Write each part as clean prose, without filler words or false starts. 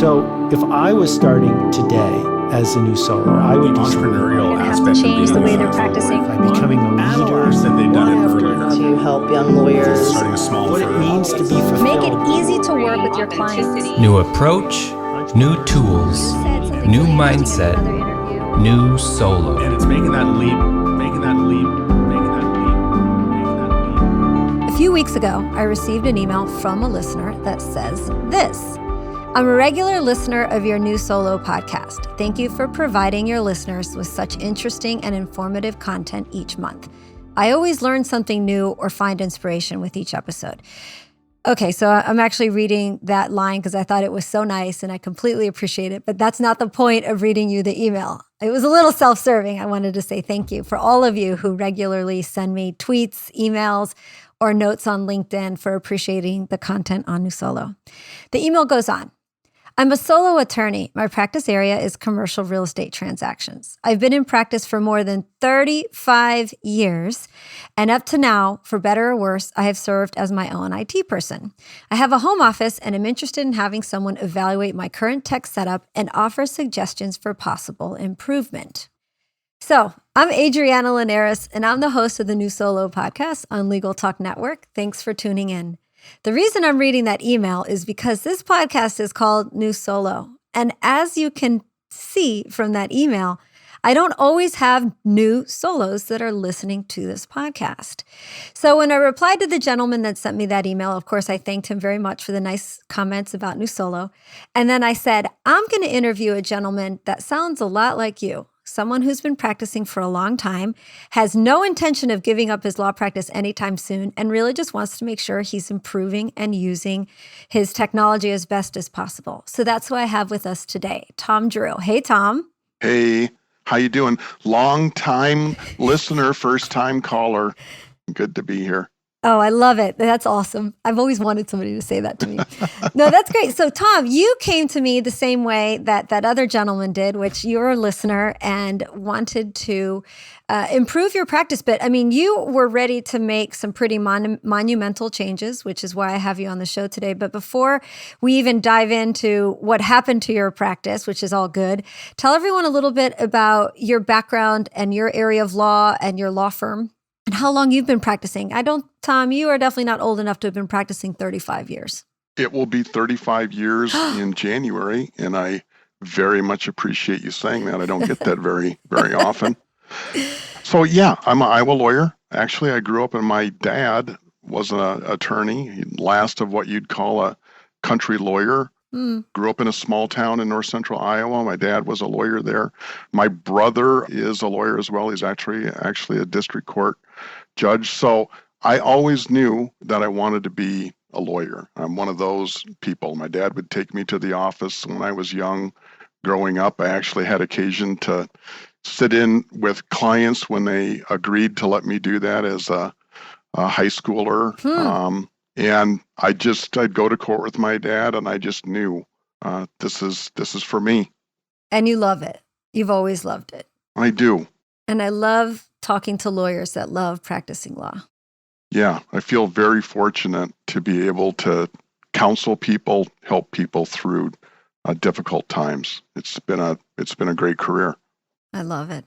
So if I was starting today as a new solo, I would be entrepreneurial aspect have to change of the being way they're practicing. becoming a leader. that they've done it earlier. To help young lawyers. Starting a small What it firm. means to be fulfilled. Make it easy to work with your clients. New approach, new tools, new mindset, new solo. And it's making that leap. A few weeks ago, I received an email from a listener that says this: I'm a regular listener of your new solo podcast. Thank you for providing your listeners with such interesting and informative content each month. I always learn something new or find inspiration with each episode. Okay, so I'm actually reading that line because I thought it was so nice and I completely appreciate it, but that's not the point of reading you the email. It was a little self-serving. I wanted to say thank you for all of you who regularly send me tweets, emails, or notes on LinkedIn for appreciating the content on New Solo. The email goes on. I'm a solo attorney. My practice area is commercial real estate transactions. I've been in practice for more than 35 years, and up to now, for better or worse, I have served as my own IT person. I have a home office and am interested in having someone evaluate my current tech setup and offer suggestions for possible improvement. So, I'm Adriana Linares, and I'm the host of the New Solo podcast on Legal Talk Network. Thanks for tuning in. The reason I'm reading that email is because this podcast is called New Solo. And as you can see from that email, I don't always have new solos that are listening to this podcast. So when I replied to the gentleman that sent me that email, of course, I thanked him very much for the nice comments about New Solo. And then I said, I'm going to interview a gentleman that sounds a lot like you. Someone who's been practicing for a long time, has no intention of giving up his law practice anytime soon, and really just wants to make sure he's improving and using his technology as best as possible. So that's who I have with us today, Tom Drew. Hey, Tom. Hey, how you doing? Long-time listener, first-time caller. Good to be here. Oh, I love it. That's awesome. I've always wanted somebody to say that to me. No, that's great. So, Tom, you came to me the same way that that other gentleman did, which you're a listener and wanted to improve your practice. But I mean, you were ready to make some pretty monumental changes, which is why I have you on the show today. But before we even dive into what happened to your practice, which is all good, tell everyone a little bit about your background and your area of law and your law firm. And how long you've been practicing. Tom, you are definitely not old enough to have been practicing 35 years. It will be 35 years in January, and I very much appreciate you saying that. I don't get that very, very often. So yeah, I'm an Iowa lawyer. Actually, I grew up and my dad was an attorney, last of what you'd call a country lawyer. Grew up in a small town in north central Iowa. My dad was a lawyer there. My brother is a lawyer as well. He's actually a district court judge. So I always knew that I wanted to be a lawyer. I'm one of those people. My dad would take me to the office when I was young. Growing up, I actually had occasion to sit in with clients when they agreed to let me do that as a high schooler. And I'd go to court with my dad, and I just knew this is for me. And you love it. You've always loved it. I do. And I love talking to lawyers that love practicing law. Yeah, I feel very fortunate to be able to counsel people, help people through difficult times. It's been a great career. I love it.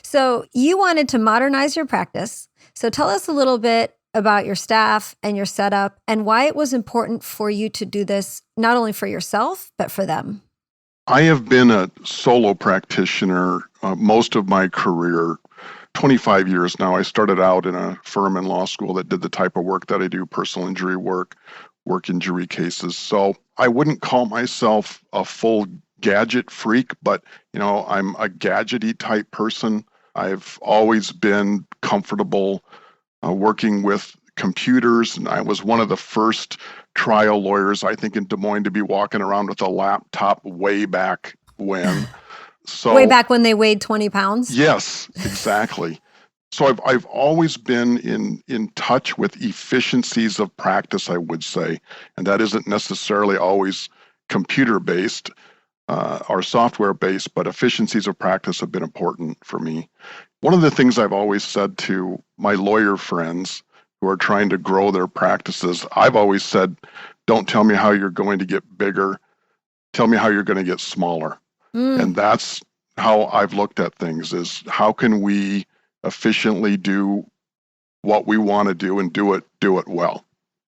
So you wanted to modernize your practice. So tell us a little bit about your staff and your setup and why it was important for you to do this, not only for yourself, but for them. I have been a solo practitioner most of my career, 25 years now. I started out in a firm in law school that did the type of work that I do, personal injury work injury cases. So I wouldn't call myself a full gadget freak, but I'm a gadgety type person. I've always been comfortable working with computers, and I was one of the first trial lawyers, I think, in Des Moines to be walking around with a laptop way back when. So way back when they weighed 20 pounds? Yes, exactly. So I've always been in touch with efficiencies of practice, I would say, and that isn't necessarily always computer-based or software-based, but efficiencies of practice have been important for me. One of the things I've always said to my lawyer friends who are trying to grow their practices, I've always said, don't tell me how you're going to get bigger. tell me how you're going to get smaller. And that's how I've looked at things, is how can we efficiently do what we want to do and do it well.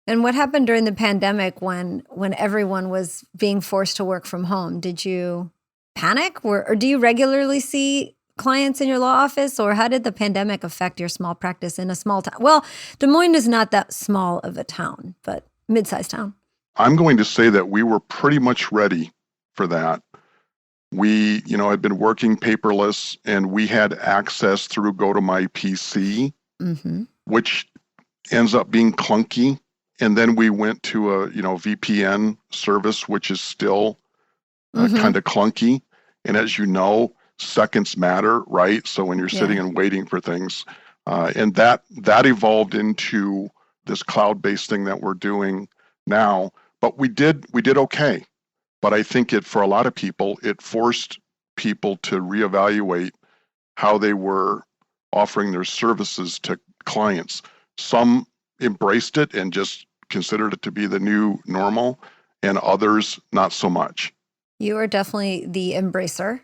And what happened during the pandemic when everyone was being forced to work from home? Did you panic, or do you regularly see clients in your law office, or how did the pandemic affect your small practice in a small town? Well, Des Moines is not that small of a town, but mid-sized town. I'm going to say that we were pretty much ready for that. We, had been working paperless, and we had access through Go to My PC, which ends up being clunky. And then we went to a, VPN service, which is still kind of clunky. And as you know, seconds matter, right? So when you're sitting and waiting for things, and that evolved into this cloud-based thing that we're doing now. But we did okay. But I think for a lot of people, it forced people to reevaluate how they were offering their services to clients. Some embraced it and just considered it to be the new normal, and others not so much. You are definitely the embracer,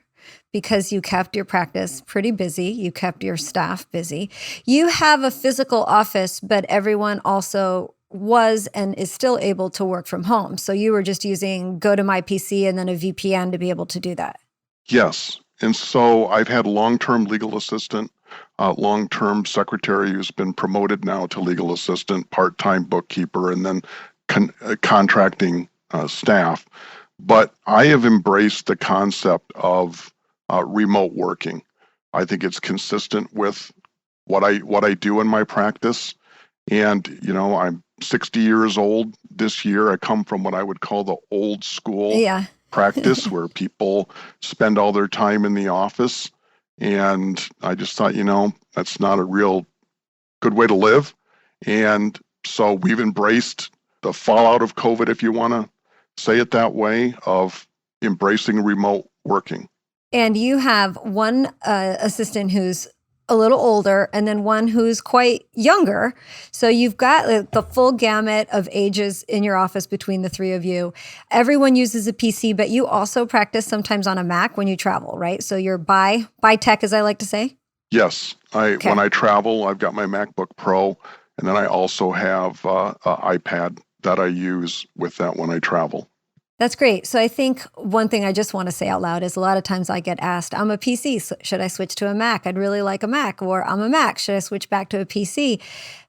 because you kept your practice pretty busy. You kept your staff busy. You have a physical office, but everyone also was and is still able to work from home. So you were just using Go to My PC and then a VPN to be able to do that. Yes. And so I've had long-term legal assistant, long-term secretary who's been promoted now to legal assistant, part-time bookkeeper, and then contracting staff. But I have embraced the concept of remote working. I think it's consistent with what I do in my practice. And, I'm 60 years old this year. I come from what I would call the old school practice where people spend all their time in the office. And I just thought, that's not a real good way to live. And so we've embraced the fallout of COVID, if you want to say it that way, of embracing remote working. And you have one assistant who's a little older and then one who's quite younger. So you've got the full gamut of ages in your office between the three of you. Everyone uses a PC, but you also practice sometimes on a Mac when you travel, right? So you're by tech, as I like to say. Yes. When I travel, I've got my MacBook Pro, and then I also have an iPad that I use with that when I travel. That's great. So I think one thing I just want to say out loud is a lot of times I get asked, I'm a PC, so should I switch to a Mac? I'd really like a Mac. Or I'm a Mac, should I switch back to a PC?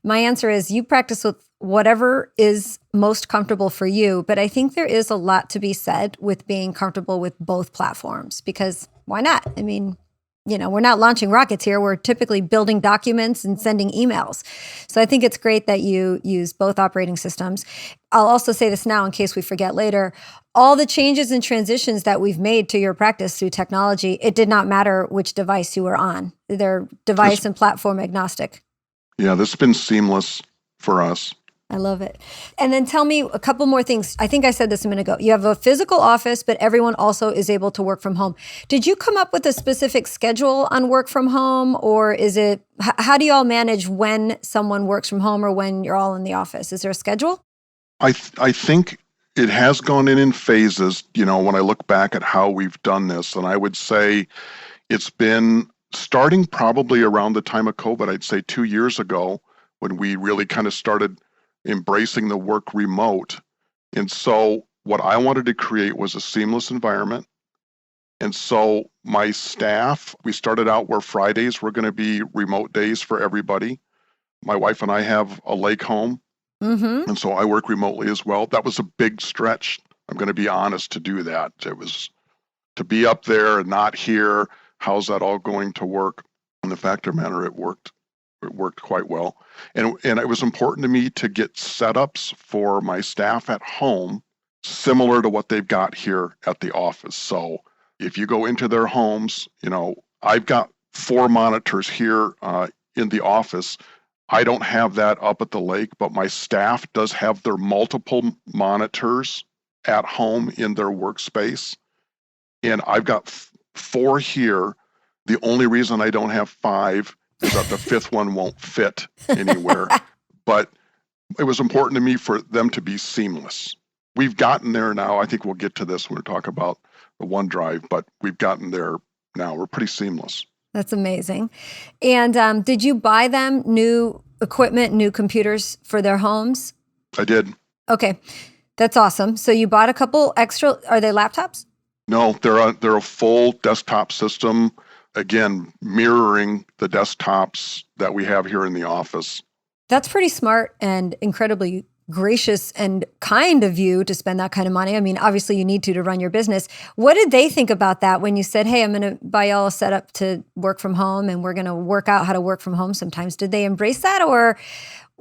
My answer is you practice with whatever is most comfortable for you. But I think there is a lot to be said with being comfortable with both platforms, because why not? I mean, we're not launching rockets here. We're typically building documents and sending emails. So I think it's great that you use both operating systems. I'll also say this now in case we forget later. All the changes and transitions that we've made to your practice through technology, it did not matter which device you were on. They're device and platform agnostic. Yeah, this has been seamless for us. I love it. And then tell me a couple more things. I think I said this a minute ago. You have a physical office, but everyone also is able to work from home. Did you come up with a specific schedule on work from home, or how do you all manage when someone works from home or when you're all in the office? Is there a schedule? I think it has gone in phases, when I look back at how we've done this. And I would say it's been starting probably around the time of COVID, I'd say 2 years ago, when we really kind of started embracing the work remote. And so what I wanted to create was a seamless environment. And so my staff, we started out where Fridays were going to be remote days for everybody. My wife and I have a lake home. And so I work remotely as well. That was a big stretch, I'm going to be honest, to do that. It was to be up there and not here. How's that all going to work? And the fact of the matter, it worked. It worked quite well. And it was important to me to get setups for my staff at home similar to what they've got here at the office. So if you go into their homes, I've got 4 monitors here in the office. I don't have that up at the lake, but my staff does have their multiple monitors at home in their workspace. And I've got 4 here. The only reason I don't have 5 is that the 5th one won't fit anywhere. But it was important to me for them to be seamless we've gotten there now. I think we'll get to this when we talk about the OneDrive, but we've gotten there now. We're pretty seamless. That's amazing. And did you buy them new equipment, new computers for their homes? I did. Okay, that's awesome. So you bought a couple extra, are they laptops? No, they're a full desktop system, again, mirroring the desktops that we have here in the office. That's pretty smart and incredibly gracious and kind of you to spend that kind of money. I mean, obviously you need to run your business. What did they think about that when you said, hey, I'm going to buy y'all a setup to work from home and we're going to work out how to work from home sometimes? Did they embrace that, or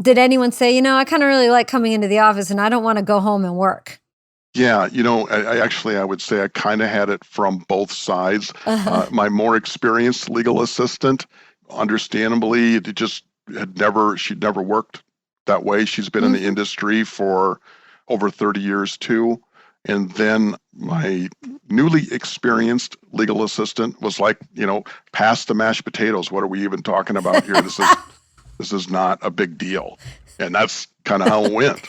did anyone say, I kind of really like coming into the office and I don't want to go home and work? Yeah, I would say I kind of had it from both sides. My more experienced legal assistant, understandably, she'd never worked that way. She's been in the industry for over 30 years too. And then my newly experienced legal assistant was like, pass the mashed potatoes. What are we even talking about here? This is not a big deal. And that's kind of how it went.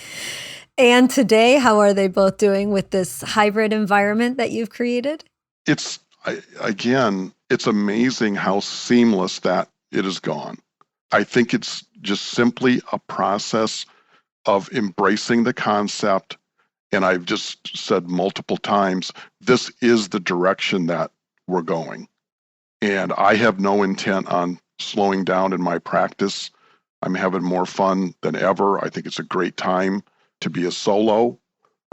And today, how are they both doing with this hybrid environment that you've created? It's amazing how seamless that it has gone. I think it's just simply a process of embracing the concept. And I've just said multiple times, this is the direction that we're going. And I have no intent on slowing down in my practice. I'm having more fun than ever. I think it's a great time to be a solo.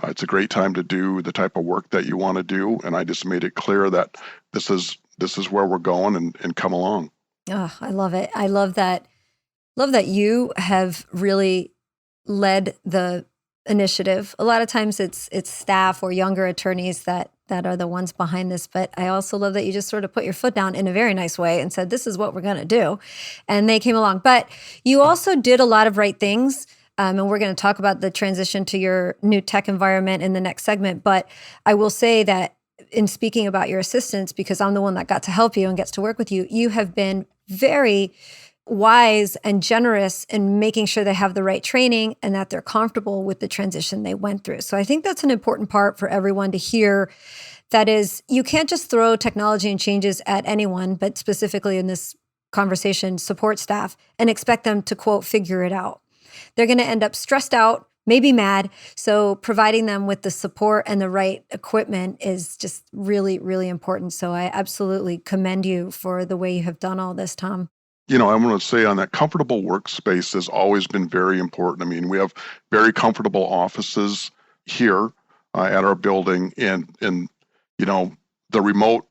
It's a great time to do the type of work that you want to do. And I just made it clear that this is where we're going, and come along. Oh, I love it. I love that. Love that you have really led the initiative. A lot of times it's staff or younger attorneys that are the ones behind this. But I also love that you just sort of put your foot down in a very nice way and said, this is what we're going to do. And they came along. But you also did a lot of right things. And we're going to talk about the transition to your new tech environment in the next segment. But I will say that in speaking about your assistants, because I'm the one that got to help you and gets to work with you, you have been very wise and generous in making sure they have the right training and that they're comfortable with the transition they went through. So I think that's an important part for everyone to hear. That is, you can't just throw technology and changes at anyone, but specifically in this conversation, support staff, and expect them to, quote, figure it out. They're going to end up stressed out, maybe mad. So providing them with the support and the right equipment is just really, really important. So I absolutely commend you for the way you have done all this, Tom. I want to say on that, comfortable workspace has always been very important. I mean, we have very comfortable offices here at our building, and the remote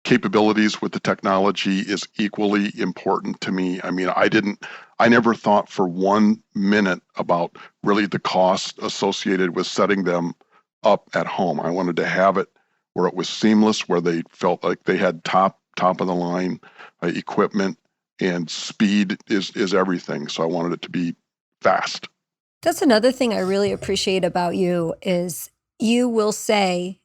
capabilities with the technology is equally important to me. I mean, I never thought for 1 minute about really the cost associated with setting them up at home. I wanted to have it where it was seamless, where they felt like they had top of the line equipment, and speed is everything. So I wanted it to be fast. That's another thing I really appreciate about you is you will say,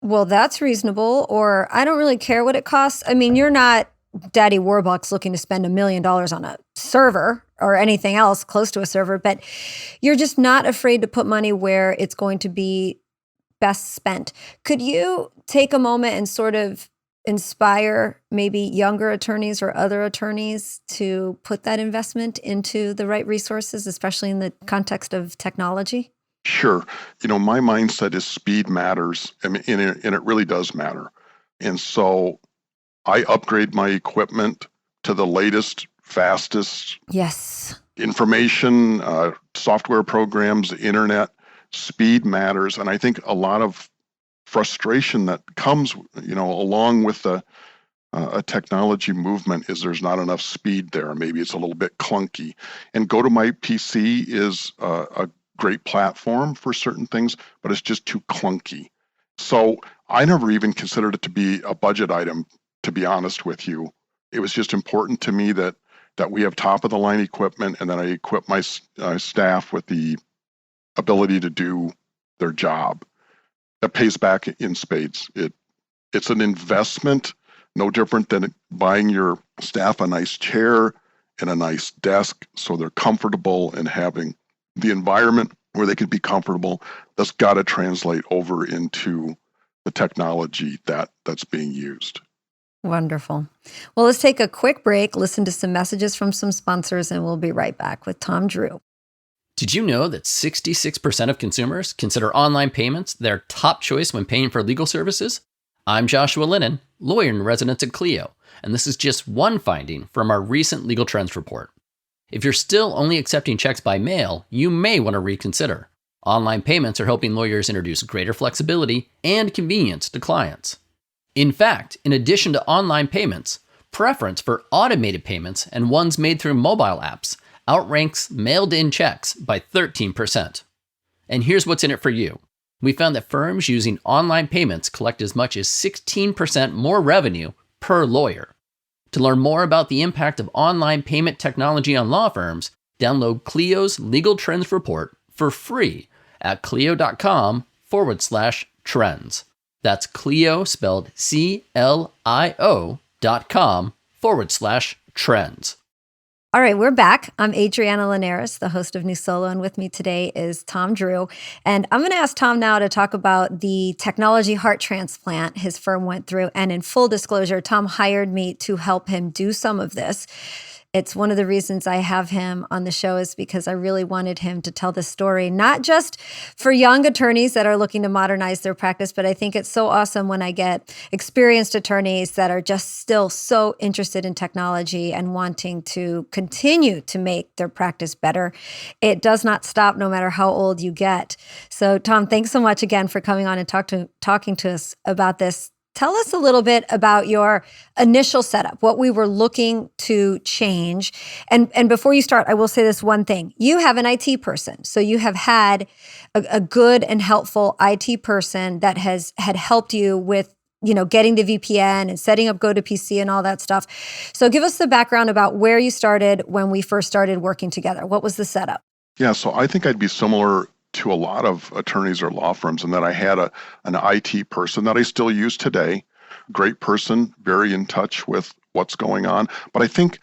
well, that's reasonable, or I don't really care what it costs. I mean, you're not Daddy Warbucks looking to spend $1 million on a server or anything else close to a server, but you're just not afraid to put money where it's going to be best spent. Could you take a moment and sort of inspire maybe younger attorneys or other attorneys to put that investment into the right resources, especially in the context of technology? Sure. My mindset is speed matters, and it really does matter. And so I upgrade my equipment to the latest, fastest information, software programs, internet. Speed matters. And I think a lot of frustration that comes, along with a technology movement is there's not enough speed there. Maybe it's a little bit clunky. And Go to My PC is a great platform for certain things, but it's just too clunky. So I never even considered it to be a budget item, to be honest with you. It was just important to me that we have top of the line equipment, and that I equip my staff with the ability to do their job. That pays back in spades. It's an investment, no different than buying your staff a nice chair and a nice desk so they're comfortable and having the environment where they can be comfortable. That's got to translate over into the technology that's being used. Wonderful. Well, let's take a quick break, listen to some messages from some sponsors, and we'll be right back with Tom Drew. Did you know that 66% of consumers consider online payments their top choice when paying for legal services? I'm Joshua Lennon, lawyer in residence at Clio, and this is just one finding from our recent Legal Trends report. If you're still only accepting checks by mail, you may want to reconsider. Online payments are helping lawyers introduce greater flexibility and convenience to clients. In fact, in addition to online payments, preference for automated payments and ones made through mobile apps outranks mailed-in checks by 13%. And here's what's in it for you. We found that firms using online payments collect as much as 16% more revenue per lawyer. To learn more about the impact of online payment technology on law firms, download Clio's Legal Trends Report for free at clio.com/trends. That's Clio spelled CLIO.com/trends. All right, we're back. I'm Adriana Linares, the host of New Solo, and with me today is Tom Drew. And I'm going to ask Tom now to talk about the technology heart transplant his firm went through. And in full disclosure, Tom hired me to help him do some of this. It's one of the reasons I have him on the show is because I really wanted him to tell the story, not just for young attorneys that are looking to modernize their practice, but I think it's so awesome when I get experienced attorneys that are just still so interested in technology and wanting to continue to make their practice better. It does not stop no matter how old you get. So Tom, thanks so much again for coming on and talking to us about this. Tell us a little bit about your initial setup, what we were looking to change. And before you start, I will say this one thing. You have an IT person. So you have had a good and helpful IT person that had helped you with, getting the VPN and setting up GoToPC and all that stuff. So give us the background about where you started when we first started working together. What was the setup? Yeah, so I think I'd be similar to a lot of attorneys or law firms in that I had an IT person that I still use today. Great person, very in touch with what's going on. But I think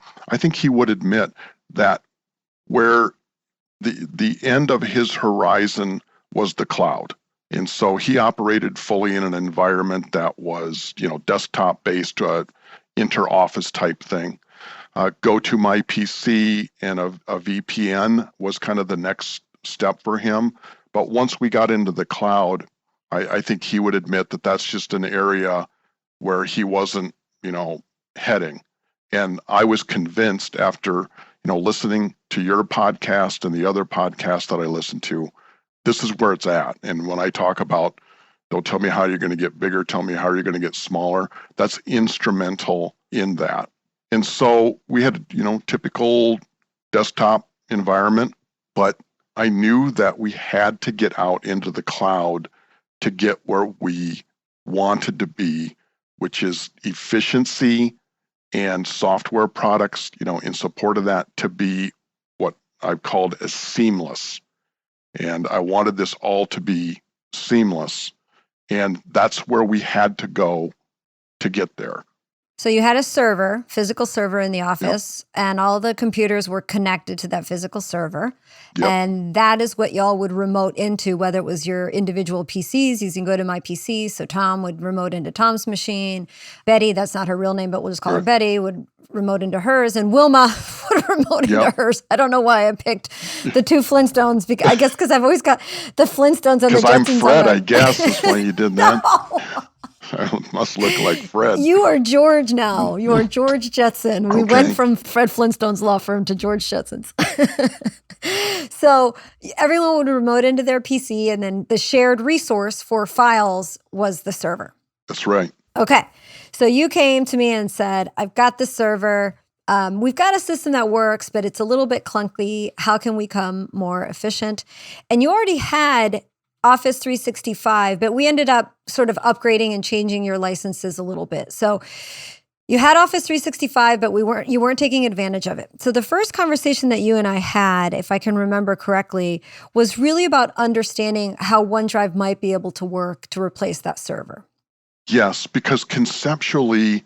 he would admit that where the end of his horizon was the cloud. And so he operated fully in an environment that was, desktop based, inter-office type thing. Go to my PC and a VPN was kind of the next step for him. But once we got into the cloud, I think he would admit that that's just an area where he wasn't, heading. And I was convinced after, listening to your podcast and the other podcasts that I listened to, this is where it's at. And when I talk about, don't tell me how you're going to get bigger, tell me how you're going to get smaller, that's instrumental in that. And so we had, typical desktop environment, but I knew that we had to get out into the cloud to get where we wanted to be, which is efficiency and software products, in support of that to be what I've called as seamless. And I wanted this all to be seamless. And that's where we had to go to get there. So you had a server, physical server in the office, and all the computers were connected to that physical server. Yep. And that is what y'all would remote into, whether it was your individual PCs using GoToMyPC. So Tom would remote into Tom's machine. Betty, that's not her real name, but we'll just call her Betty, would remote into hers. And Wilma would remote into hers. I don't know why I picked the two Flintstones. I guess because I've always got the Flintstones and the Jetsons. Because I'm Fred, I guess, is why you did that. No. I must look like Fred. You are George now. You are George Jetson. We went from Fred Flintstone's law firm to George Jetson's. So everyone would remote into their PC, and then the shared resource for files was the server. That's right. Okay. So you came to me and said, I've got the server. We've got a system that works, but it's a little bit clunky. How can we become more efficient? And you already had Office 365, but we ended up sort of upgrading and changing your licenses a little bit. So you had Office 365, but you weren't taking advantage of it. So the first conversation that you and I had, if I can remember correctly, was really about understanding how OneDrive might be able to work to replace that server. Yes, because conceptually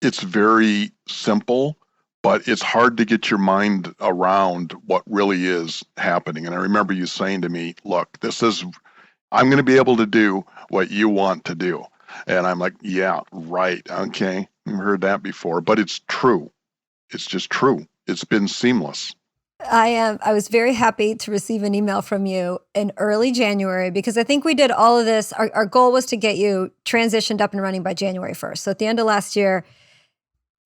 it's very simple, but it's hard to get your mind around what really is happening. And I remember you saying to me, look, I'm going to be able to do what you want to do. And I'm like, yeah, right. Okay. I've heard that before, but it's true. It's just true. It's been seamless. I was very happy to receive an email from you in early January because I think we did all of this. Our goal was to get you transitioned up and running by January 1st. So at the end of last year,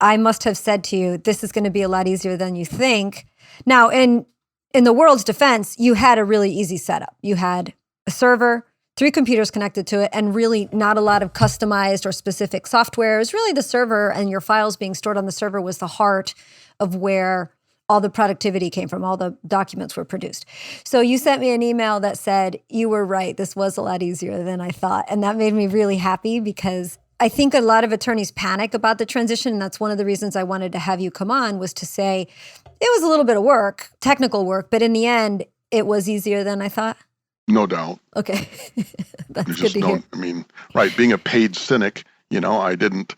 I must have said to you, this is going to be a lot easier than you think. Now, in the world's defense, you had a really easy setup. You had a server, 3 computers connected to it, and really not a lot of customized or specific software. It was really the server and your files being stored on the server was the heart of where all the productivity came from, all the documents were produced. So you sent me an email that said, you were right, this was a lot easier than I thought. And that made me really happy because I think a lot of attorneys panic about the transition. And that's one of the reasons I wanted to have you come on was to say, it was a little bit of work, technical work, but in the end, it was easier than I thought. No doubt. Okay. That's You good just to hear. right, being a paid cynic, I didn't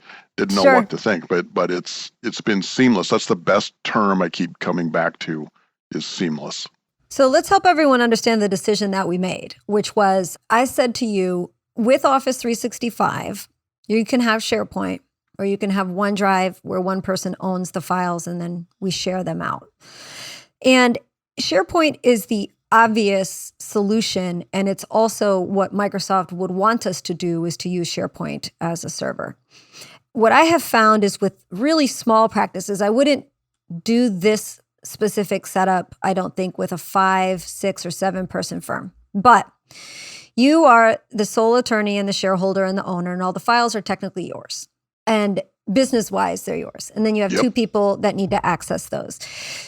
know Sure. what to think, but it's been seamless. That's the best term I keep coming back to is seamless. So let's help everyone understand the decision that we made, which was I said to you, with Office 365, you can have SharePoint or you can have OneDrive where one person owns the files and then we share them out. And SharePoint is the obvious solution, and it's also what Microsoft would want us to do is to use SharePoint as a server. What I have found is with really small practices, I wouldn't do this specific setup, I don't think, with a 5, 6, or 7 person firm. But you are the sole attorney and the shareholder and the owner, and all the files are technically yours. And business-wise, they're yours. And then you have 2 people that need to access those.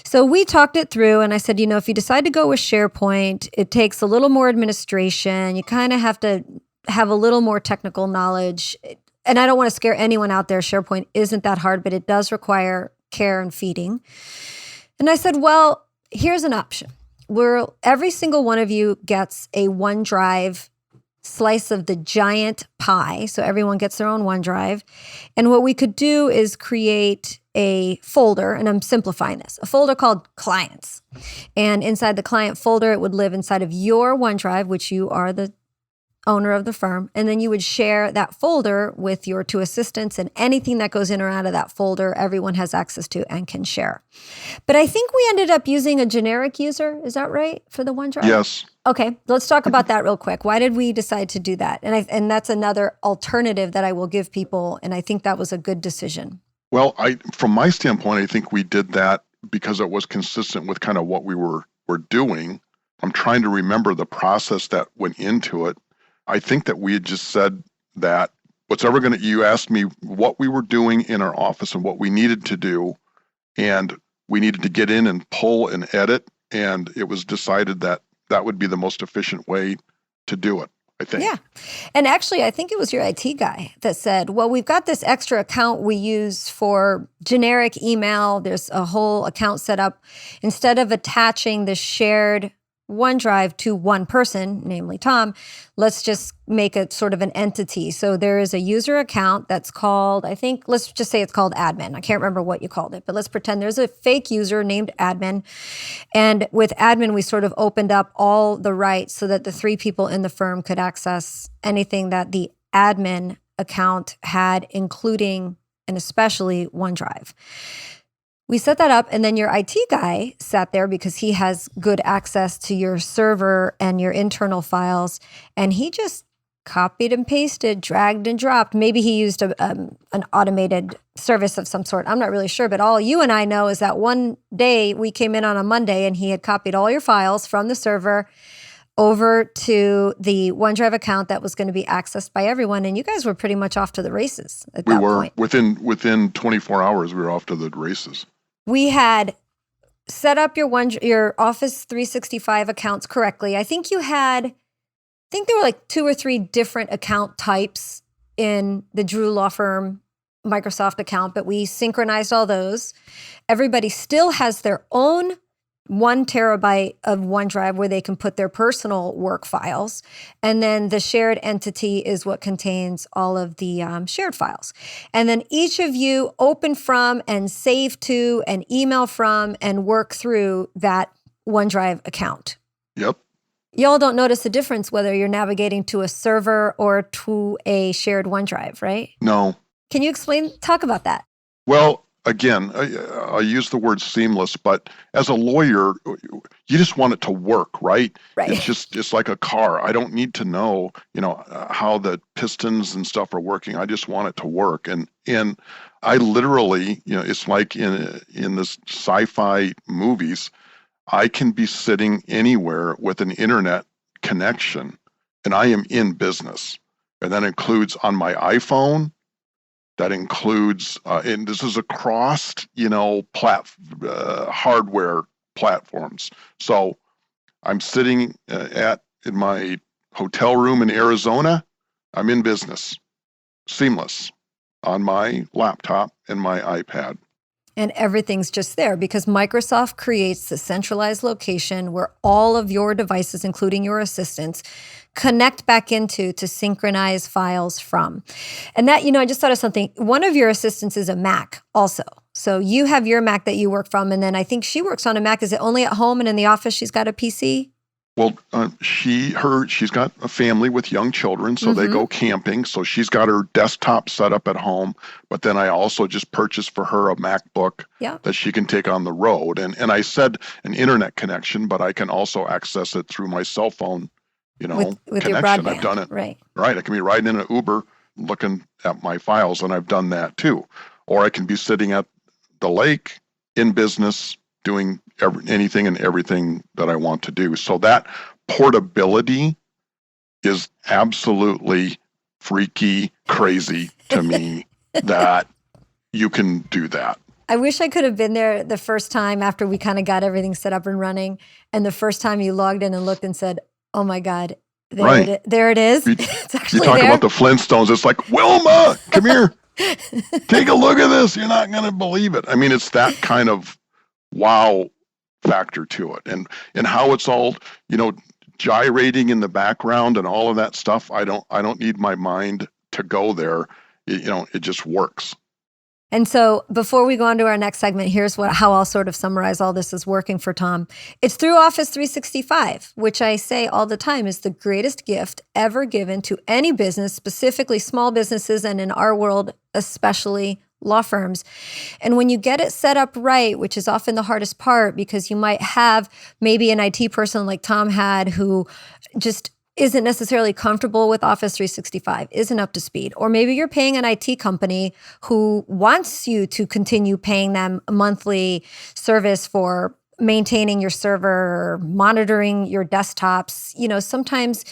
So we talked it through, and I said, if you decide to go with SharePoint, it takes a little more administration. You kind of have to have a little more technical knowledge. And I don't want to scare anyone out there. SharePoint isn't that hard, but it does require care and feeding. And I said, well, here's an option. Every single one of you gets a OneDrive slice of the giant pie. So everyone gets their own OneDrive. And what we could do is create a folder, and I'm simplifying this, a folder called Clients. And inside the client folder, it would live inside of your OneDrive, which you are the owner of the firm. And then you would share that folder with your 2 assistants, and anything that goes in or out of that folder, everyone has access to and can share. But I think we ended up using a generic user. Is that right for the OneDrive? Yes. Okay, let's talk about that real quick. Why did we decide to do that? And that's another alternative that I will give people, and I think that was a good decision. Well, from my standpoint, I think we did that because it was consistent with kind of what we were doing. I'm trying to remember the process that went into it. I think that we had just said that you asked me what we were doing in our office and what we needed to do, and we needed to get in and pull and edit, and it was decided that that would be the most efficient way to do it, I think. Yeah. And actually, I think it was your IT guy that said, well, we've got this extra account we use for generic email. There's a whole account set up. Instead of attaching the shared OneDrive to one person, namely Tom, let's just make it sort of an entity. So there is a user account that's called, let's just say it's called admin. I can't remember what you called it, but let's pretend there's a fake user named admin. And with admin, we sort of opened up all the rights so that the 3 people in the firm could access anything that the admin account had, including and especially OneDrive. We set that up, and then your IT guy sat there because he has good access to your server and your internal files, and he just copied and pasted, dragged and dropped. Maybe he used an automated service of some sort. I'm not really sure, but all you and I know is that one day we came in on a Monday, and he had copied all your files from the server over to the OneDrive account that was going to be accessed by everyone, and you guys were pretty much off to the races at that point. Within 24 hours, we were off to the races. We had set up your Office 365 accounts correctly. I think there were like 2 or 3 different account types in the Drew Law Firm Microsoft account, but we synchronized all those. Everybody still has their own 1 terabyte of OneDrive where they can put their personal work files. And then the shared entity is what contains all of the shared files. And then each of you open from and save to and email from and work through that OneDrive account. Yep. Y'all don't notice the difference whether you're navigating to a server or to a shared OneDrive, right? No. Can you talk about that? Well, again, I use the word seamless, but as a lawyer, you just want it to work, right? Right. It's like a car. I don't need to know, how the pistons and stuff are working. I just want it to work. And I literally, it's like in this sci-fi movies, I can be sitting anywhere with an internet connection and I am in business. And that includes on my iPhone. That includes, and this is across, hardware platforms. So I'm sitting in my hotel room in Arizona. I'm in business, seamless, on my laptop and my iPad. And everything's just there because Microsoft creates the centralized location where all of your devices, including your assistants, connect back into to synchronize files from. And that, I just thought of something. One of your assistants is a Mac also. So you have your Mac that you work from, and then I think she works on a Mac. Is it only at home and in the office she's got a PC? Well, she's got a family with young children, so they go camping. So she's got her desktop set up at home. But then I also just purchased for her a MacBook that she can take on the road. And I said an internet connection, but I can also access it through my cell phone, with connection. your broadband. I've done it. Right. Right. I can be riding in an Uber looking at my files, and I've done that too. Or I can be sitting at the lake in business doing anything and everything that I want to do. So that portability is absolutely freaky crazy to me that you can do that. I wish I could have been there the first time after we kind of got everything set up and running. And the first time you logged in and looked and said, oh my God, there it is. It's actually you talk there. About the Flintstones. It's like, Wilma, come here. Take a look at this. You're not going to believe it. I mean, it's that kind of wow factor to it, and how it's all gyrating in the background and all of that stuff. I don't need my mind to go there. It just works. And so before we go on to our next segment, here's how I'll sort of summarize all this is working for Tom. It's through Office 365, which I say all the time is the greatest gift ever given to any business, specifically small businesses, and in our world, especially law firms. And when you get it set up right, which is often the hardest part because you might have maybe an IT person like Tom had who just isn't necessarily comfortable with Office 365, isn't up to speed. Or maybe you're paying an IT company who wants you to continue paying them a monthly service for maintaining your server, monitoring your desktops. Sometimes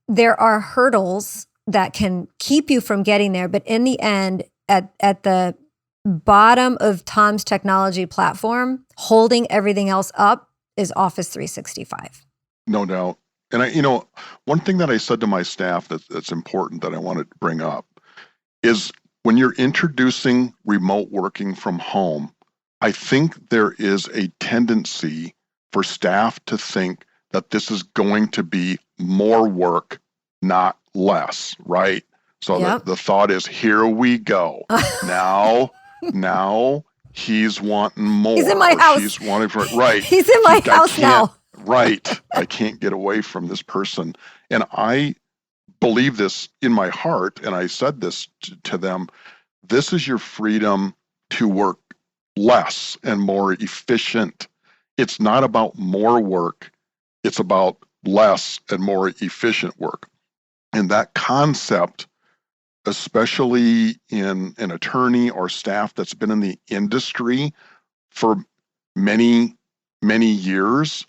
there are hurdles that can keep you from getting there. But in the end, at the bottom of Tom's technology platform, holding everything else up is Office 365. No doubt. And one thing that I said to my staff that's important that I want to bring up is when you're introducing remote working from home, I think there is a tendency for staff to think that this is going to be more work, not less, right? So the thought is, here we go. Now he's wanting more. He's in my house. She's wanting for right. He's in my house now. Right. I can't get away from this person. And I believe this in my heart, and I said this to them, this is your freedom to work less and more efficient. It's not about more work. It's about less and more efficient work. And that concept, especially in an attorney or staff that's been in the industry for many, many years,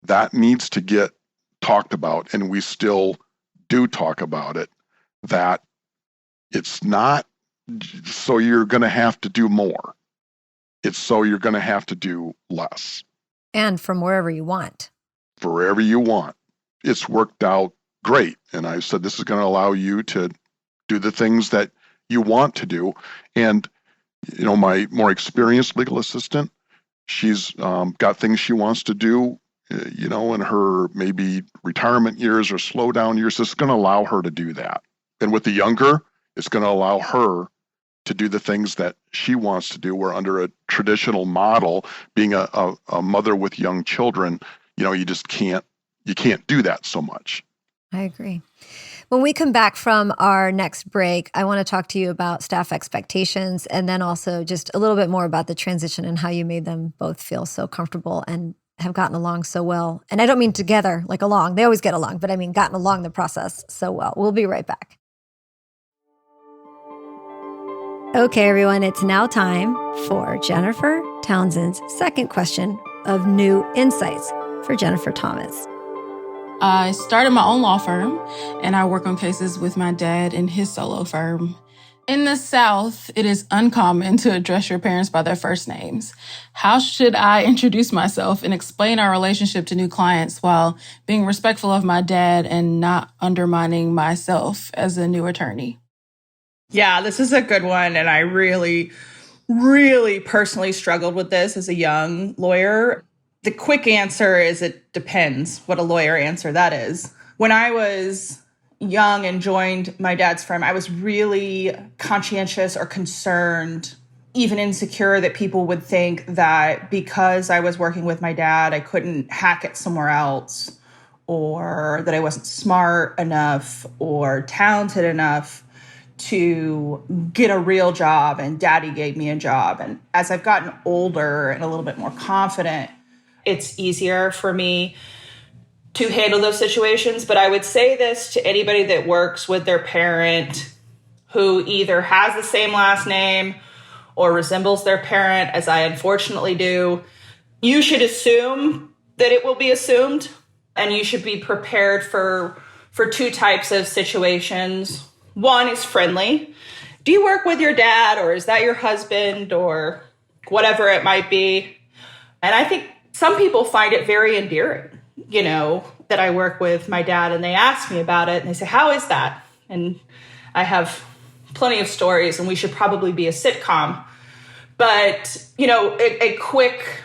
that needs to get talked about, and we still do talk about it, that it's not so you're going to have to do more. It's so you're going to have to do less. And from wherever you want. Wherever you want. It's worked out great. And I said, this is going to allow you to do the things that you want to do. And, my more experienced legal assistant, she's got things she wants to do, in her maybe retirement years or slow down years. It's going to allow her to do that. And with the younger, it's going to allow her to do the things that she wants to do, where under a traditional model, being a mother with young children, you just can't do that so much. I agree. When we come back from our next break, I want to talk to you about staff expectations and then also just a little bit more about the transition and how you made them both feel so comfortable and have gotten along so well. And I don't mean together, like along. They always get along, but I mean gotten along the process so well. We'll be right back. Okay, everyone, it's now time for Jennifer Townsend's second question of new insights for Jennifer Thomas. I started my own law firm, and I work on cases with my dad and his solo firm. In the South, it is uncommon to address your parents by their first names. How should I introduce myself and explain our relationship to new clients while being respectful of my dad and not undermining myself as a new attorney? Yeah, this is a good one. And I really, really personally struggled with this as a young lawyer. The quick answer is it depends what a lawyer answer that is. When I was young and joined my dad's firm, I was really conscientious or concerned, even insecure that people would think that because I was working with my dad, I couldn't hack it somewhere else, or that I wasn't smart enough or talented enough to get a real job, and daddy gave me a job. And as I've gotten older and a little bit more confident, it's easier for me to handle those situations. But I would say this to anybody that works with their parent who either has the same last name or resembles their parent, as I unfortunately do. You should assume that it will be assumed, and you should be prepared for two types of situations. One is friendly. Do you work with your dad, or is that your husband, or whatever it might be? And I think some people find it very endearing, that I work with my dad, and they ask me about it and they say, how is that? And I have plenty of stories, and we should probably be a sitcom. But, a quick,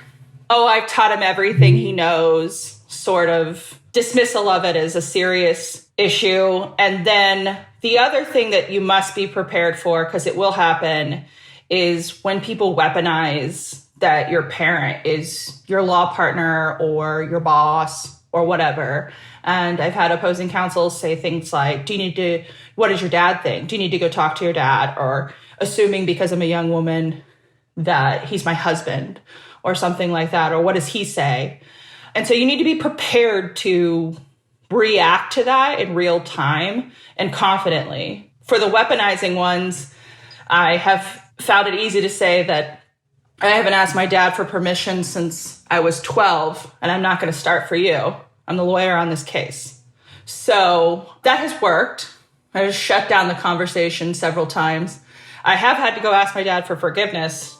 I've taught him everything he knows sort of dismissal of it as a serious issue. And then the other thing that you must be prepared for, because it will happen, is when people weaponize that your parent is your law partner or your boss or whatever. And I've had opposing counsel say things like, what does your dad think? Do you need to go talk to your dad? Or assuming because I'm a young woman that he's my husband or something like that. Or what does he say? And so you need to be prepared to react to that in real time and confidently. For the weaponizing ones, I have found it easy to say that I haven't asked my dad for permission since I was 12, and I'm not going to start for you. I'm the lawyer on this case. So that has worked. I just shut down the conversation several times. I have had to go ask my dad for forgiveness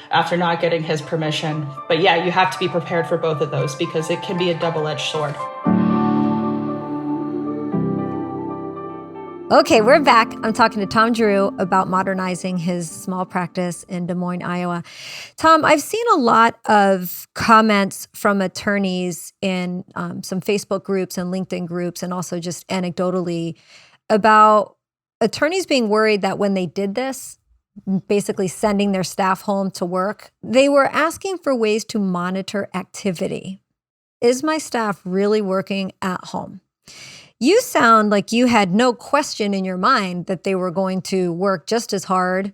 after not getting his permission. But yeah, you have to be prepared for both of those because it can be a double-edged sword. Okay, we're back. I'm talking to Tom Drew about modernizing his small practice in Des Moines, Iowa. Tom, I've seen a lot of comments from attorneys in some Facebook groups and LinkedIn groups, and also just anecdotally about attorneys being worried that when they did this, basically sending their staff home to work, they were asking for ways to monitor activity. Is my staff really working at home? You sound like you had no question in your mind that they were going to work just as hard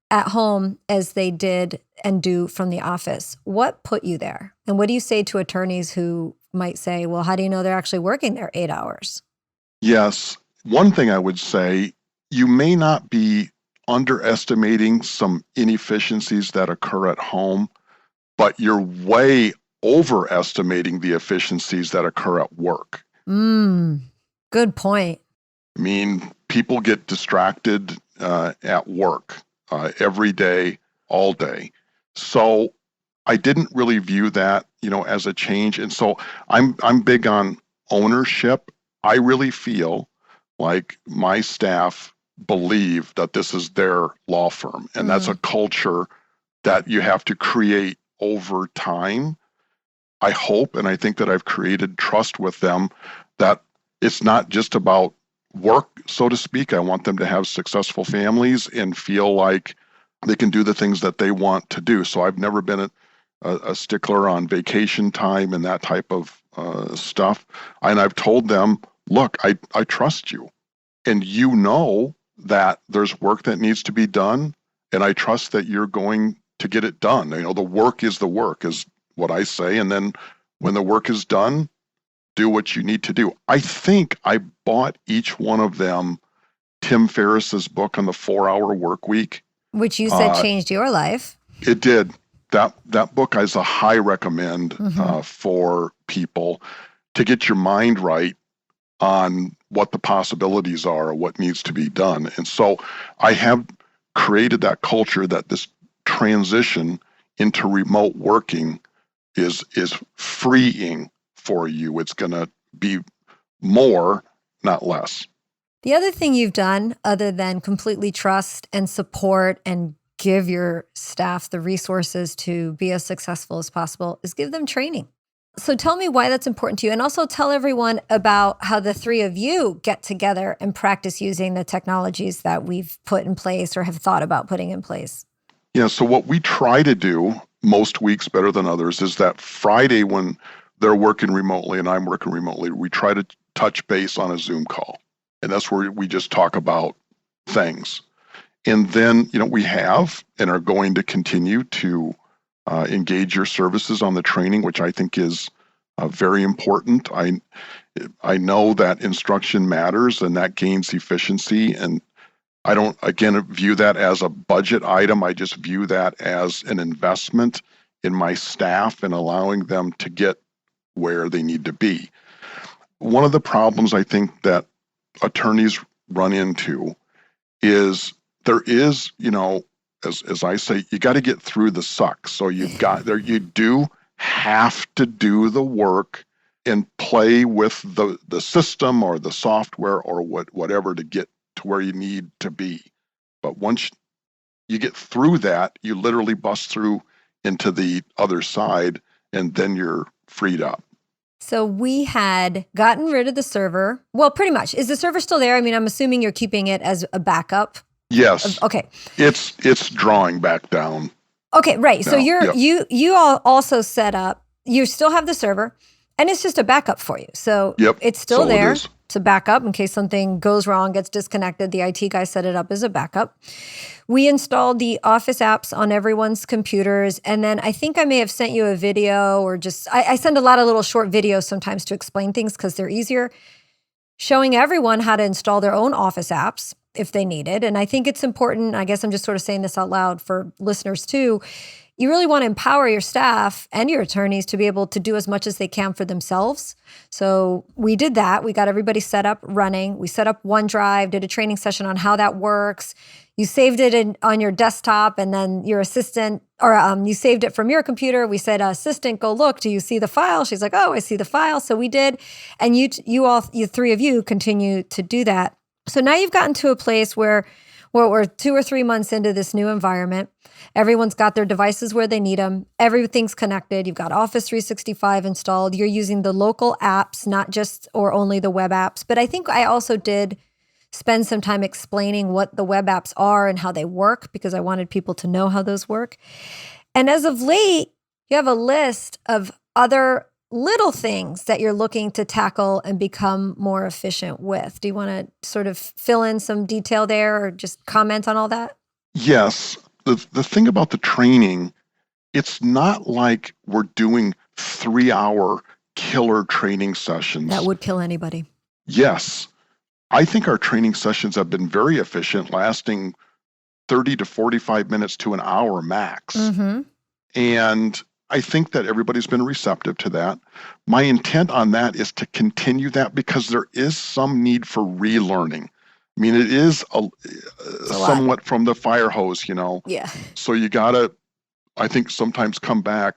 at home as they did and do from the office. What put you there? And what do you say to attorneys who might say, well, how do you know they're actually working their 8 hours? Yes. One thing I would say, you may not be underestimating some inefficiencies that occur at home, but you're way overestimating the efficiencies that occur at work. Good point. I mean, people get distracted at work every day, all day. So I didn't really view that, as a change. And so I'm big on ownership. I really feel like my staff believe that this is their law firm, and that's a culture that you have to create over time, I hope, and I think that I've created trust with them that it's not just about work, so to speak. I want them to have successful families and feel like they can do the things that they want to do. So I've never been a stickler on vacation time and that type of stuff. And I've told them, look, I trust you. And you know that there's work that needs to be done. And I trust that you're going to get it done. The work is what I say. And then when the work is done, do what you need to do. I think I bought each one of them Tim Ferriss's book on the 4-hour work week. Which you said changed your life. It did. That book is a high recommend for people to get your mind right on what the possibilities are, what needs to be done. And so I have created that culture that this transition into remote working is freeing for you. It's going to be more, not less. The other thing you've done, other than completely trust and support and give your staff the resources to be as successful as possible, is give them training. So tell me why that's important to you. And also tell everyone about how the three of you get together and practice using the technologies that we've put in place or have thought about putting in place. Yeah, so what we try to do most weeks better than others is that Friday when they're working remotely and I'm working remotely, we try to touch base on a Zoom call. And that's where we just talk about things. And then, we have and are going to continue to engage your services on the training, which I think is very important. I know that instruction matters and that gains efficiency. And I don't, again, view that as a budget item. I just view that as an investment in my staff and allowing them to get where they need to be. One of the problems I think that attorneys run into is there is, as I say, you got to get through the suck. So you do have to do the work and play with the system or the software or whatever to get to where you need to be. But once you get through that, you literally bust through into the other side and then you're freed up. So we had gotten rid of the server. Well, pretty much. Is the server still there? I mean, I'm assuming you're keeping it as a backup. Yes. Okay. It's drawing back down. Okay, right. So Yep. you all also set up, you still have the server and it's just a backup for you. So it's still there. It's a backup in case something goes wrong, gets disconnected. The IT guy set it up as a backup. We installed the Office apps on everyone's computers. And then I think I may have sent you a video or I send a lot of little short videos sometimes to explain things because they're easier, showing everyone how to install their own Office apps if they need it. And I think it's important, I guess I'm just sort of saying this out loud for listeners too, you really want to empower your staff and your attorneys to be able to do as much as they can for themselves. So we did that. We got everybody set up running. We set up OneDrive, did a training session on how that works. You saved it on your desktop and then your assistant, or you saved it from your computer. We said, assistant, go look. Do you see the file? She's like, oh, I see the file. So we did. And you three of you continue to do that. So now you've gotten to a place where we're 2 or 3 months into this new environment. Everyone's got their devices where they need them. Everything's connected. You've got Office 365 installed. You're using the local apps, not just or only the web apps. But I think I also did spend some time explaining what the web apps are and how they work because I wanted people to know how those work. And as of late, you have a list of other little things that you're looking to tackle and become more efficient with. Do you want to sort of fill in some detail there or just comment on all that? Yes. The thing about the training, it's not like we're doing 3-hour killer training sessions. That would kill anybody. Yes. I think our training sessions have been very efficient, lasting 30 to 45 minutes to an hour max. Mm-hmm. And I think that everybody's been receptive to that. My intent on that is to continue that because there is some need for relearning. I mean, it is somewhat from the fire hose, Yeah. So you got to, I think, sometimes come back.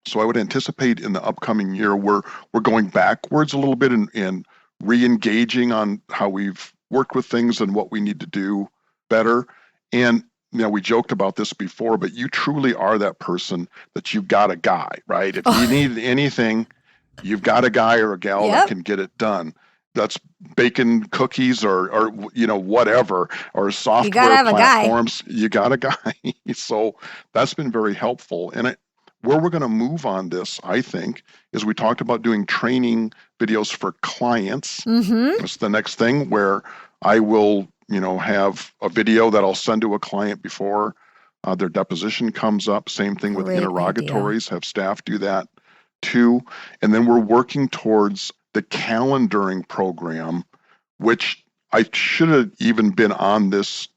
So I would anticipate in the upcoming year we're going backwards a little bit and re-engaging on how we've worked with things and what we need to do better. And we joked about this before, but you truly are that person that you've got a guy, right? If you need anything, you've got a guy or a gal that can get it done. That's baking cookies or whatever, or software platforms. You got a guy. So that's been very helpful. And where we're going to move on this, I think, is we talked about doing training videos for clients. That's the next thing, where I will, have a video that I'll send to a client before their deposition comes up. Same thing with interrogatories. Have staff do that too. And then we're working towards the calendaring program, which I should have even been on this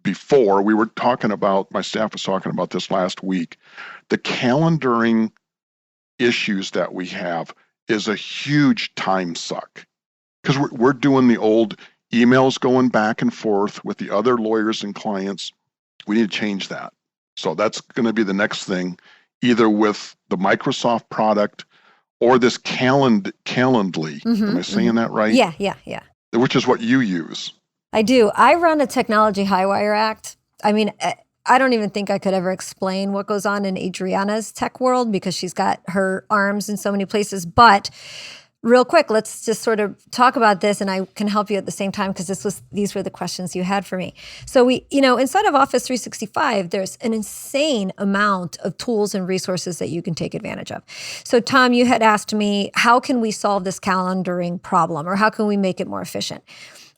before. We were talking about, my staff was talking about this last week. The calendaring issues that we have is a huge time suck, because we're doing the old emails going back and forth with the other lawyers and clients. We need to change that. So that's going to be the next thing, either with the Microsoft product or this Calendly. Am I saying that right? Yeah. Which is what you use. I do. I run a technology high-wire act. I mean, I don't even think I could ever explain what goes on in Adriana's tech world, because she's got her arms in so many places. But real quick, let's just sort of talk about this, and I can help you at the same time, because these were the questions you had for me. So we, inside of Office 365, there's an insane amount of tools and resources that you can take advantage of. So Tom, you had asked me, how can we solve this calendaring problem, or how can we make it more efficient?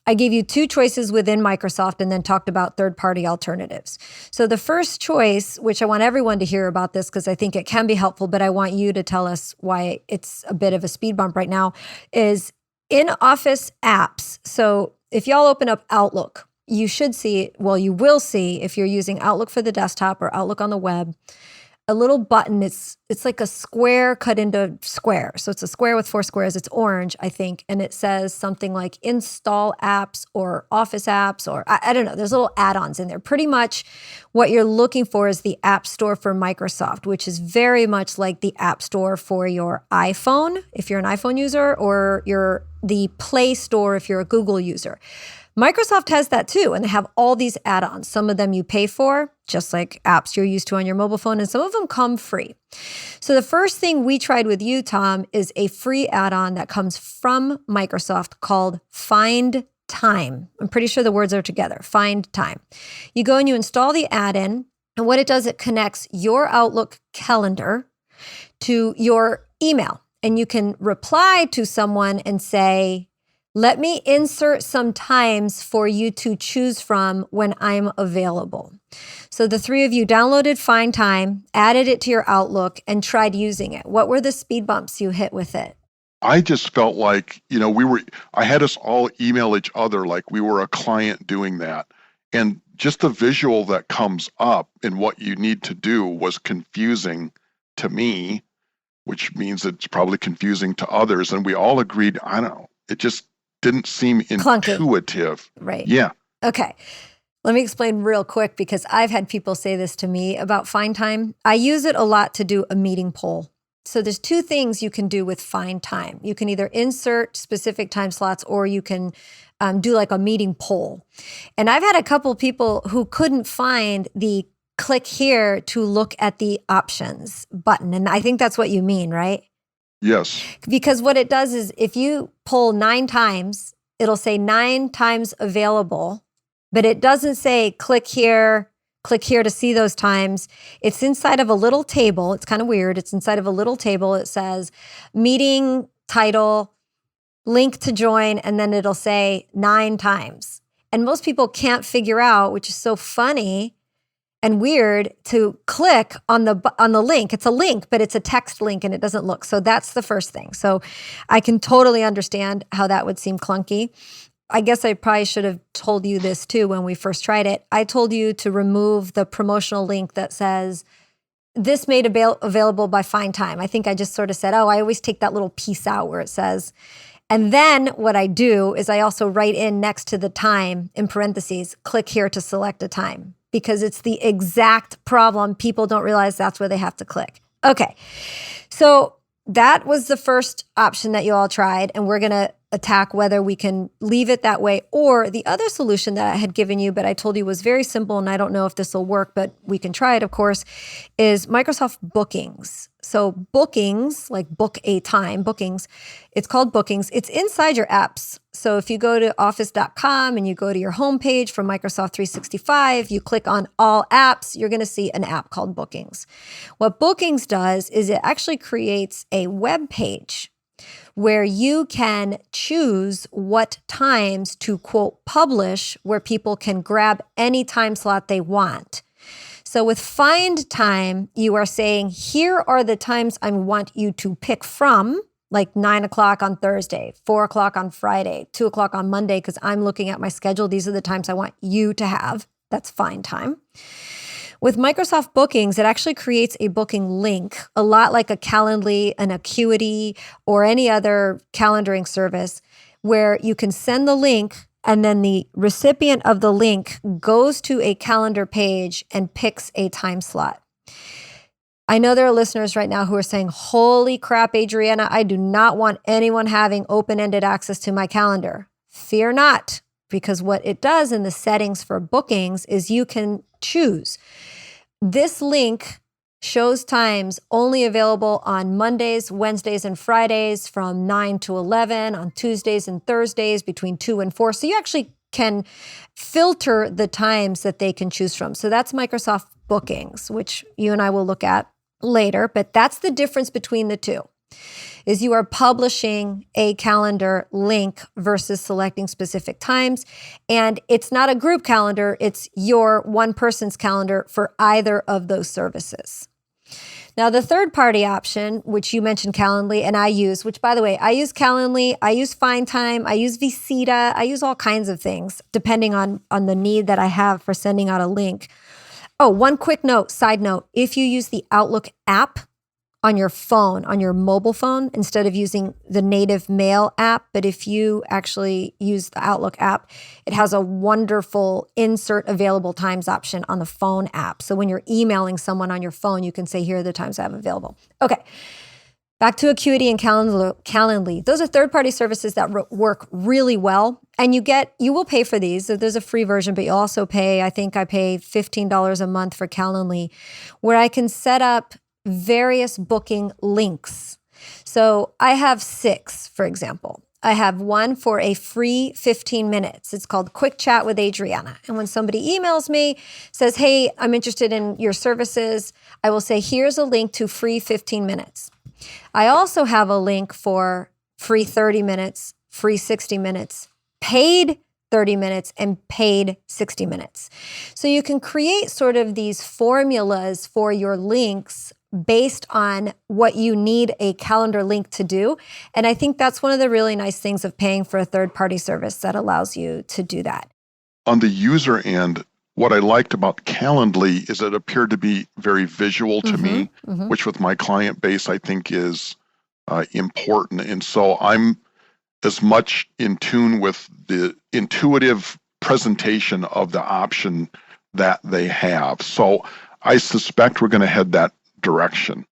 I gave you two choices within Microsoft and then talked about third-party alternatives. So the first choice, which I want everyone to hear about this because I think it can be helpful, but I want you to tell us why it's a bit of a speed bump right now, is in Office apps. So if y'all open up Outlook, you will see, if you're using Outlook for the desktop or Outlook on the web, a little button. It's like a square cut into square. So it's a square with 4 squares. It's orange, I think. And it says something like install apps or Office apps, or I don't know. There's little add-ons in there. Pretty much what you're looking for is the App Store for Microsoft, which is very much like the App Store for your iPhone, if you're an iPhone user, or the Play Store if you're a Google user. Microsoft has that too, and they have all these add-ons. Some of them you pay for, just like apps you're used to on your mobile phone, and some of them come free. So the first thing we tried with you, Tom, is a free add-on that comes from Microsoft called Find Time. I'm pretty sure the words are together, Find Time. You go and you install the add-in, and what it does, it connects your Outlook calendar to your email, and you can reply to someone and say, let me insert some times for you to choose from when I'm available. So the three of you downloaded Find Time, added it to your Outlook, and tried using it. What were the speed bumps you hit with it? I just felt like, I had us all email each other like we were a client doing that. And just the visual that comes up and what you need to do was confusing to me, which means it's probably confusing to others. And we all agreed, I don't know, it just didn't seem intuitive. Right. Yeah. Okay. Let me explain real quick, because I've had people say this to me about Find Time. I use it a lot to do a meeting poll. So there's two things you can do with Find Time. You can either insert specific time slots, or you can do like a meeting poll. And I've had a couple people who couldn't find the click here to look at the options button. And I think that's what you mean, right? Yes. Because what it does is if you poll 9 times, it'll say 9 times available, but it doesn't say click here to see those times. It's inside of a little table. It's kind of weird. It's inside of a little table. It says meeting title, link to join, and then it'll say 9 times. And most people can't figure out, which is so funny and weird, to click on the link. It's a link, but it's a text link and it doesn't look. So that's the first thing. So I can totally understand how that would seem clunky. I guess I probably should have told you this too when we first tried it. I told you to remove the promotional link that says, this made available by Find Time. I think I just sort of said, I always take that little piece out where it says. And then what I do is I also write in next to the time, in parentheses, click here to select a time, because it's the exact problem. People don't realize that's where they have to click. Okay, so that was the first option that you all tried, and we're going to attack whether we can leave it that way, or the other solution that I had given you, but I told you was very simple, and I don't know if this will work, but we can try it, of course, is Microsoft Bookings. So Bookings, like book a time, Bookings, it's called Bookings. It's inside your apps. So if you go to office.com and you go to your homepage for Microsoft 365, you click on all apps, you're going to see an app called Bookings. What Bookings does is it actually creates a web page where you can choose what times to, quote, publish, where people can grab any time slot they want. So with Find Time, you are saying, here are the times I want you to pick from, like 9 o'clock on Thursday, 4 o'clock on Friday, 2 o'clock on Monday, because I'm looking at my schedule. These are the times I want you to have. That's Find Time. With Microsoft Bookings, it actually creates a booking link, a lot like a Calendly, an Acuity, or any other calendaring service, where you can send the link and then the recipient of the link goes to a calendar page and picks a time slot. I know there are listeners right now who are saying, holy crap, Adriana, I do not want anyone having open-ended access to my calendar. Fear not, because what it does in the settings for Bookings is you can choose. This link shows times only available on Mondays, Wednesdays, and Fridays from 9 to 11, on Tuesdays and Thursdays between 2 and 4. So you actually can filter the times that they can choose from. So that's Microsoft Bookings, which you and I will look at later. But that's the difference between the two, is you are publishing a calendar link versus selecting specific times. And it's not a group calendar, it's your one person's calendar for either of those services. Now, the third-party option, which you mentioned Calendly, and I use, which, by the way, I use Calendly, I use Find Time, I use Visita, I use all kinds of things, depending on the need that I have for sending out a link. Oh, one quick note, side note, if you use the Outlook app on your phone, on your mobile phone, instead of using the native Mail app, but if you actually use the Outlook app, it has a wonderful insert available times option on the phone app. So when you're emailing someone on your phone, you can say, here are the times I have available. Okay, back to Acuity and Calendly. Those are third-party services that work really well. And you will pay for these. So there's a free version, but you also pay, I think I pay $15 a month for Calendly, where I can set up various booking links. So I have 6, for example. I have one for a free 15 minutes. It's called Quick Chat with Adriana. And when somebody emails me, says, hey, I'm interested in your services, I will say, here's a link to free 15 minutes. I also have a link for free 30 minutes, free 60 minutes, paid 30 minutes, and paid 60 minutes. So you can create sort of these formulas for your links based on what you need a calendar link to do. And I think that's one of the really nice things of paying for a third-party service that allows you to do that. On the user end, what I liked about Calendly is it appeared to be very visual to me, which with my client base, I think is important. And so I'm as much in tune with the intuitive presentation of the option that they have. So I suspect we're going to head that direction.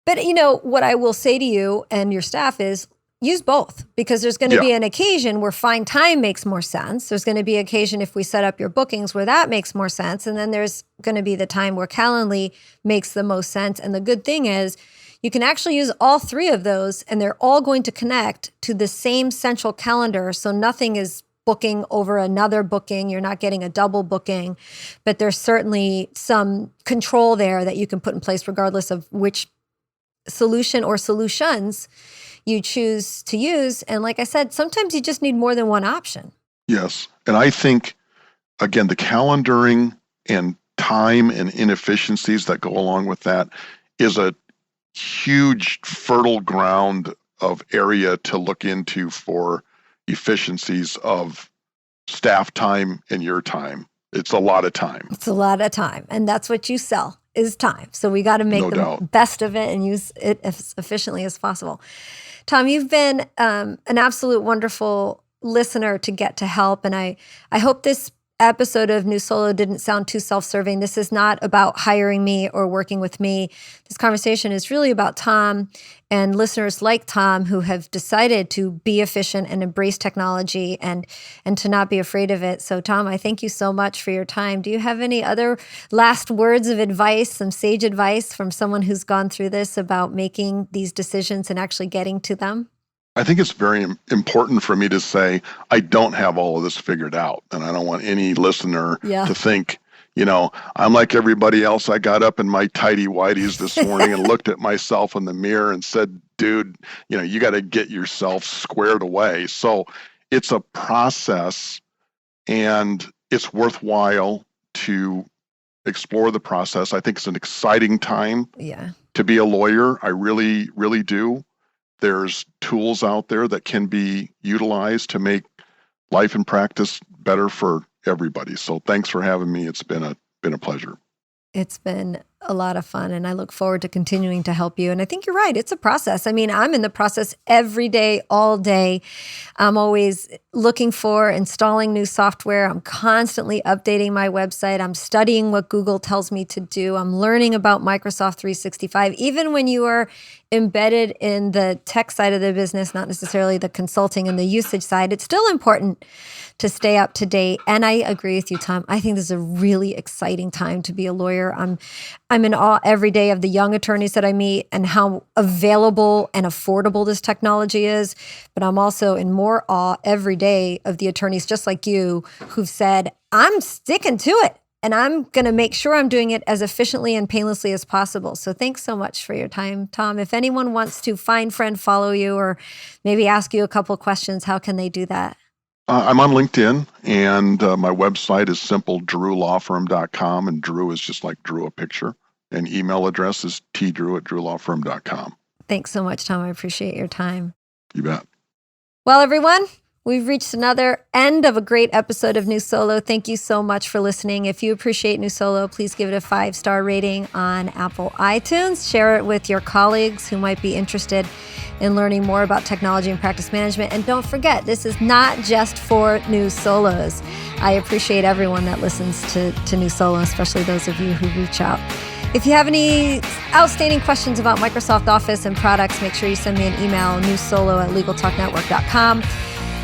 But what I will say to you and your staff is use both, because there's going to be an occasion where Find Time makes more sense. There's going to be an occasion if we set up your bookings where that makes more sense. And then there's going to be the time where Calendly makes the most sense. And the good thing is you can actually use all 3 of those, and they're all going to connect to the same central calendar. So nothing is booking over another booking. You're not getting a double booking, but there's certainly some control there that you can put in place regardless of which solution or solutions you choose to use. And like I said, sometimes you just need more than one option. Yes. And I think, again, the calendaring and time and inefficiencies that go along with that is a huge fertile ground of area to look into for efficiencies of staff time and your time. It's a lot of time. It's a lot of time. And that's what you sell is time. So we got to make the best of it and use it as efficiently as possible. Tom, you've been an absolute wonderful listener to get to help. And I hope this episode of New Solo didn't sound too self-serving. This is not about hiring me or working with me. This conversation is really about Tom and listeners like Tom who have decided to be efficient and embrace technology and to not be afraid of it. So Tom, I thank you so much for your time. Do you have any other last words of advice, some sage advice from someone who's gone through this about making these decisions and actually getting to them? I think it's very important for me to say I don't have all of this figured out, and I don't want any listener to think, I'm like everybody else. I got up in my tighty whities this morning and looked at myself in the mirror and said, dude, you got to get yourself squared away. So it's a process, and it's worthwhile to explore the process. I think it's an exciting time to be a lawyer. I really, really do. There's tools out there that can be utilized to make life and practice better for everybody. So thanks for having me. It's been a pleasure. It's been a lot of fun, and I look forward to continuing to help you. And I think you're right. It's a process. I mean, I'm in the process every day, all day. I'm always looking for, installing new software. I'm constantly updating my website. I'm studying what Google tells me to do. I'm learning about Microsoft 365. Even when you are embedded in the tech side of the business, not necessarily the consulting and the usage side, it's still important to stay up to date. And I agree with you, Tom. I think this is a really exciting time to be a lawyer. I'm in awe every day of the young attorneys that I meet and how available and affordable this technology is. But I'm also in more awe every day of the attorneys just like you who've said, I'm sticking to it and I'm going to make sure I'm doing it as efficiently and painlessly as possible. So thanks so much for your time, Tom. If anyone wants to find, friend, follow you, or maybe ask you a couple of questions, how can they do that? I'm on LinkedIn, and my website is simple, drewlawfirm.com, and Drew is just like Drew a picture. And email address is tdrew@drewlawfirm.com. Thanks so much, Tom. I appreciate your time. You bet. Well, everyone, we've reached another end of a great episode of New Solo. Thank you so much for listening. If you appreciate New Solo, please give it a 5-star rating on Apple iTunes. Share it with your colleagues who might be interested in learning more about technology and practice management. And don't forget, this is not just for New Solos. I appreciate everyone that listens to New Solo, especially those of you who reach out. If you have any outstanding questions about Microsoft Office and products, make sure you send me an email, newsolo@legaltalknetwork.com.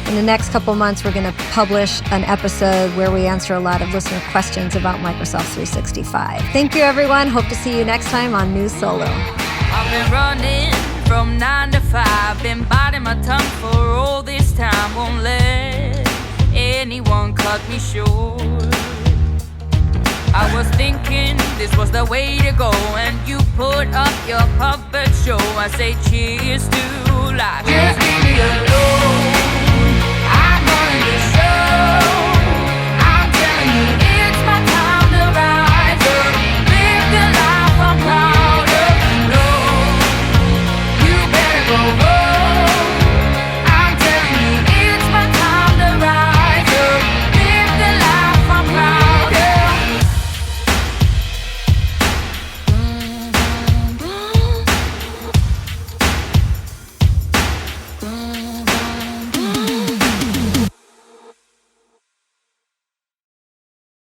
In the next couple months, we're going to publish an episode where we answer a lot of listener questions about Microsoft 365. Thank you, everyone. Hope to see you next time on New Solo. I've been running from 9 to 5, been biting my tongue for all this time. Won't let anyone cut me short. I was thinking this was the way to go, and you put up your puppet show. I say cheers to life. Just give me a look.